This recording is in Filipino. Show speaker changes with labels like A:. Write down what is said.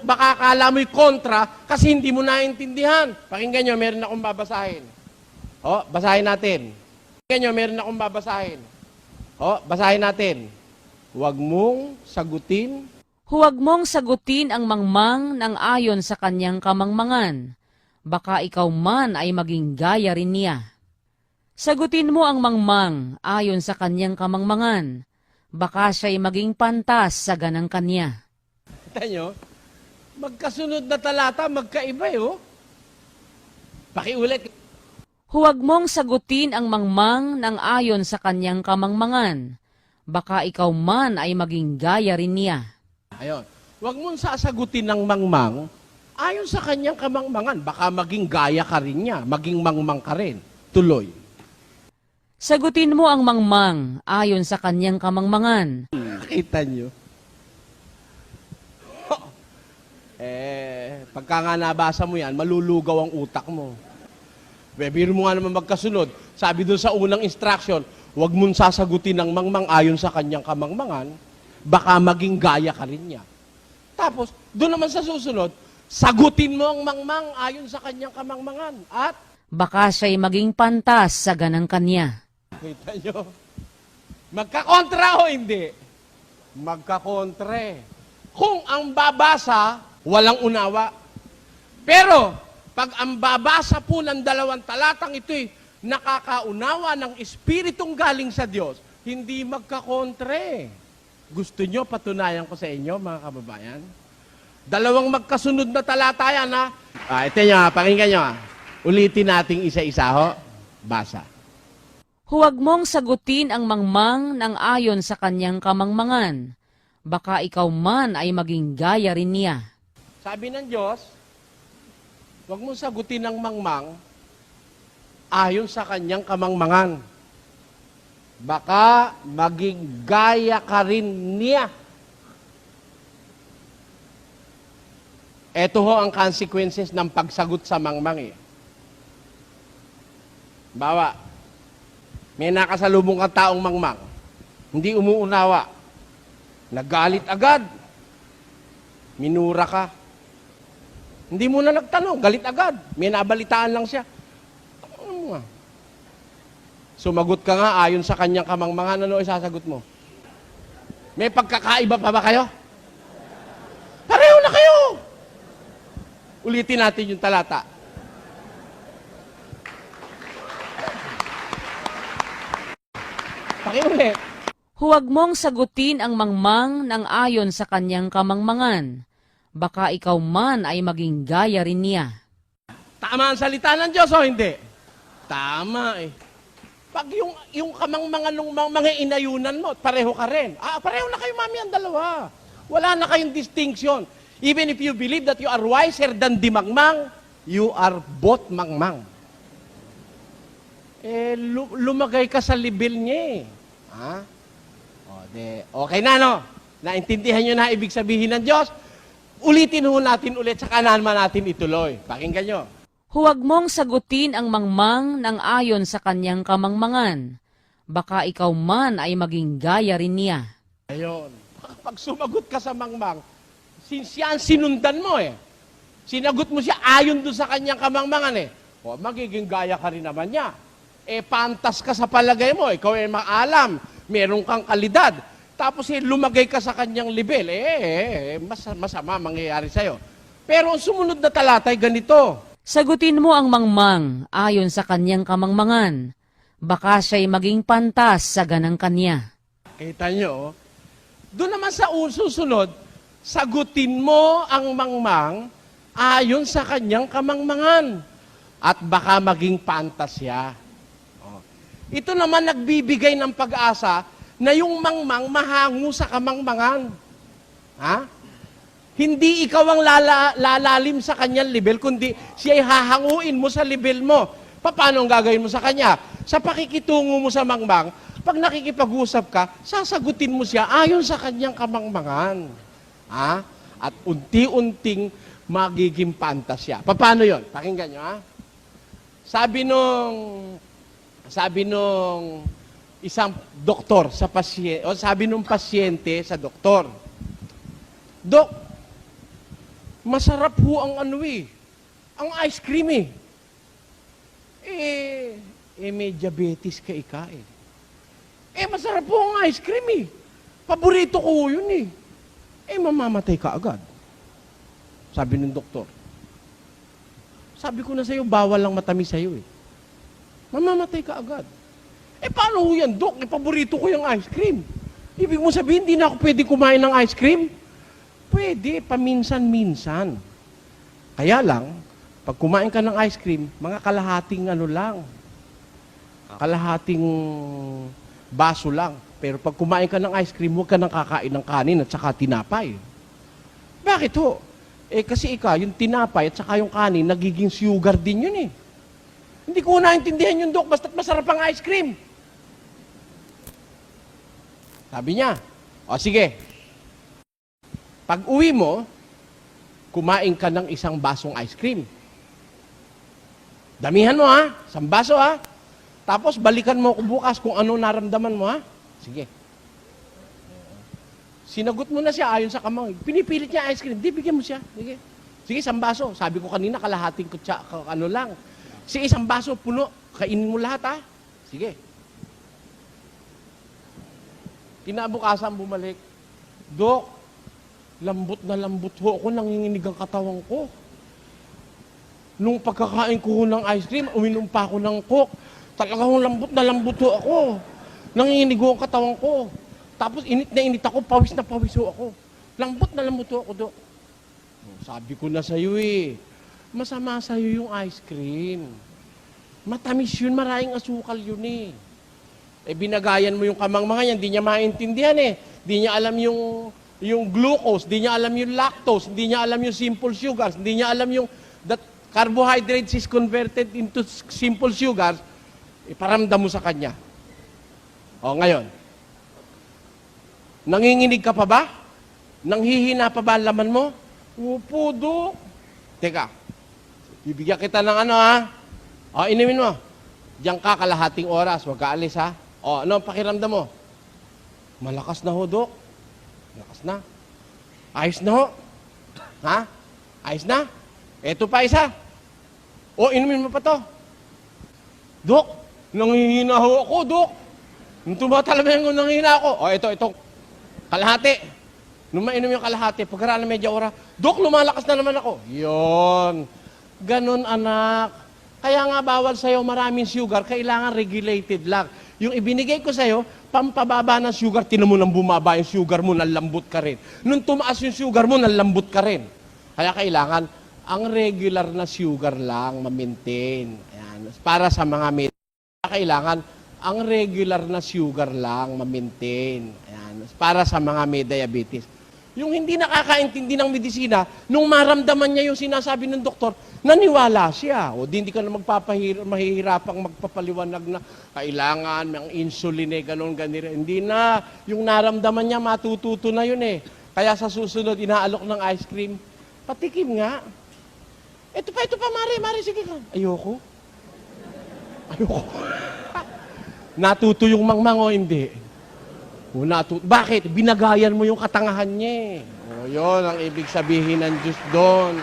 A: Baka akala mo'y kontra kasi hindi mo naintindihan. Pakinggan nyo, meron akong babasahin. Basahin natin. Pakinggan nyo, meron akong babasahin. Basahin natin. Huwag mong sagutin.
B: Huwag mong sagutin ang mangmang ng ayon sa kanyang kamangmangan. Baka ikaw man ay maging gaya rin niya. Sagutin mo ang mangmang ayon sa kanyang kamangmangan. Baka siya'y maging pantas sa ganang kanya.
A: Kita nyo, magkasunod na talata, magkaiba Pakiulit.
B: Huwag mong sagutin ang mangmang ng ayon sa kanyang kamangmangan. Baka ikaw man ay maging gaya rin niya.
A: Ayun. Huwag mong sasagutin ng mangmang ayon sa kanyang kamangmangan. Baka maging gaya ka rin niya, maging mangmang ka rin. Tuloy.
B: Sagutin mo ang mangmang ayon sa kanyang kamangmangan.
A: Kita nyo? Pagka nga nabasa mo yan, malulugaw ang utak mo. Biro mo nga naman magkasunod. Sabi doon sa unang instruction, huwag mong sasagutin ng mangmang ayon sa kanyang kamangmangan, baka maging gaya ka rin niya. Tapos, doon naman sa susunod, sagutin mo ang mangmang ayon sa kanyang kamangmangan. At,
B: baka siya'y maging pantas sa ganang kanya.
A: kita nyo, magkakontra o hindi? Magkakontre. Kung ang babasa, walang unawa. Pero, pag ang babasa po ng dalawang talatang ito'y nakakaunawa ng Espiritong galing sa Diyos, hindi magkakontre. Gusto nyo patunayan ko sa inyo, mga kababayan? Dalawang magkasunod na talata yan, ha? Ito nyo, pakinggan nyo. Ulitin nating isa-isa, ho? Basa.
B: Huwag mong sagutin ang mangmang ng ayon sa kanyang kamangmangan. Baka ikaw man ay maging gaya rin niya.
A: Sabi ng Diyos, huwag mong sagutin ng mangmang ayon sa kanyang kamangmangan. Baka maging gaya ka rin niya. Ito ho ang consequences ng pagsagot sa mangmang. Bawa, may nakasalubong kang taong mangmang, hindi umuunawa, nagalit agad, minura ka. Hindi mo na nagtanong, galit agad, may nabalitaan lang siya. Ano mo nga? Sumagot ka nga ayon sa kanyang kamangmangan, ano isasagot mo? May pagkakaiba pa ba kayo? Pareho na kayo! Ulitin natin yung talata. Pakiulit.
B: Huwag mong sagutin ang mangmang ng ayon sa kanyang kamangmangan. Baka ikaw man ay maging gaya rin niya.
A: Tama ang salita ng Diyos o hindi? Tama Pag yung kamangmangan ng mga inayunan mo, pareho ka rin. Pareho na kayo, mami, ang dalawa. Wala na kayong distinction. Even if you believe that you are wiser than the mangmang, you are both mangmang. Lumagay ka sa level niya Okay na, no? Naintindihan nyo na ibig sabihin ng Diyos? Ulitin ho natin ulit, saka naman natin ituloy. Pakinggan nyo.
B: Huwag mong sagutin ang mangmang ng ayon sa kanyang kamangmangan. Baka ikaw man ay maging gaya rin niya.
A: Ayun. Pag sumagot ka sa mangmang, yan sinundan mo Sinagot mo siya ayon doon sa kanyang kamangmangan magiging gaya ka rin naman niya. Pantas ka sa palagay mo, ikaw ay maalam, meron kang kalidad. Tapos lumagay ka sa kanyang level, masama mangyayari sa'yo. Pero ang sumunod na talata ay ganito.
B: Sagutin mo ang mangmang ayon sa kanyang kamangmangan. Baka siya'y maging pantas sa ganang kanya.
A: Kita nyo, doon naman sa susunod, sagutin mo ang mangmang ayon sa kanyang kamangmangan. At baka maging pantas siya. Ito naman nagbibigay ng pag-asa na yung mangmang mahango sa kamangmangan. Hindi ikaw ang lalalim sa kanyang level, kundi siya'y hahanguin mo sa level mo. Paano ang gagawin mo sa kanya? Sa pakikitungo mo sa mangmang, pag nakikipag-usap ka, sasagutin mo siya ayon sa kanyang kamangmangan. At unti-unting magiging pantas siya. Paano yon? Pakinggan nyo, Sabi nung isang doktor sa pasyente, o sabi nung pasyente sa doktor, Dok, Masarap ho ang ang ice cream may diabetes ka eh. Masarap po ang ice cream Paborito ko yun mamamatay ka agad. Sabi ng doktor. Sabi ko na sa'yo, bawal lang matamis sa'yo Mamamatay ka agad. Paano ho yan, Dok? Paborito ko yung ice cream. Ibig mo sabihin, hindi na ako pwede kumain ng ice cream? Pwede, paminsan-minsan. Kaya lang, pag kumain ka ng ice cream, mga kalahating lang. Kalahating baso lang. Pero pag kumain ka ng ice cream, huwag ka nang kakain ng kanin at saka tinapay. Bakit ho? Kasi yung tinapay at saka yung kanin, nagiging sugar din yun Hindi ko naintindihan yun, Dok, basta't masarap ang ice cream. Sabi niya, sige. Pag uwi mo, kumain ka ng isang basong ice cream. Damihan mo 1 baso Tapos balikan mo bukas kung ano naramdaman mo Sige. Sinagot mo na siya ayon sa kamay. Pinipilit niya ice cream. Di, bigyan mo siya. Sige. Sige, 1 baso. Sabi ko kanina, kalahating kutsa, lang. Sige, 1 baso, puno. Kainin mo lahat Sige. Kinabukasan bumalik. Dok, lambot na lambot ho ako, nanginginig ang katawan ko. Nung pagkakain ko ng ice cream, uminom pa ako ng Coke. Talagang lambot na lambot ho ako. Nanginginig ho ang katawan ko. Tapos init na init ako, pawis na pawis ho ako. Lambot na lambot ho ako, Dok. Sabi ko na sa'yo masama sa'yo yung ice cream. Matamis yun, maraming asukal yun binagayan mo yung kamangmangan yan, di niya maintindihan Di niya alam yung glucose, di niya alam yung lactose, di niya alam yung simple sugars, di niya alam yung that carbohydrates is converted into simple sugars, iparamdam mo sa kanya. Ngayon, nanginginig ka pa ba? Nanghihina pa ba ang laman mo? Upo, Dok. Teka, bibigyan kita ng inumin mo. Diyan ka kalahating oras, huwag ka alis ano, pakiramdam mo? Malakas na ho, Dok. Malakas na. Ayos na ho. Ayos na. Eto pa isa. Inumin mo pa to. Dok, nanghihina ho ako, Dok. Nung tumatalaban ko, nanghihina ako. Ito. Kalahati. Nung mainom yung kalahati, pagkaraan na medya ora, Dok, lumalakas na naman ako. Yon. Ganon, anak. Kaya nga bawal sa'yo maraming sugar, kailangan regulated lang. Yung ibinigay ko sa'yo, pampababa ng sugar, tinan mo nang bumaba yung sugar mo, nalambot ka rin. Nung tumaas yung sugar mo, nalambot ka rin. Kaya kailangan, ang regular na sugar lang ma-maintain. Ayan. Para sa mga may kailangan, ang regular na sugar lang ma-maintain. Ayan. Para sa mga may diabetes. Yung hindi nakakaintindi ng medisina, nung maramdaman niya yung sinasabi ng doktor, naniwala siya. Hindi ka na mahihirapang magpapaliwanag na kailangan ng insulin ganon, ganito. Hindi na. Yung naramdaman niya, matututo na yun Kaya sa susunod, inaalok ng ice cream. Patikim nga. Ito pa, Mari, sige ka. Ayoko. Natuto yung mangmang hindi. Bakit? Binagayan mo yung katangahan niya yun ang ibig sabihin ng Diyos doon.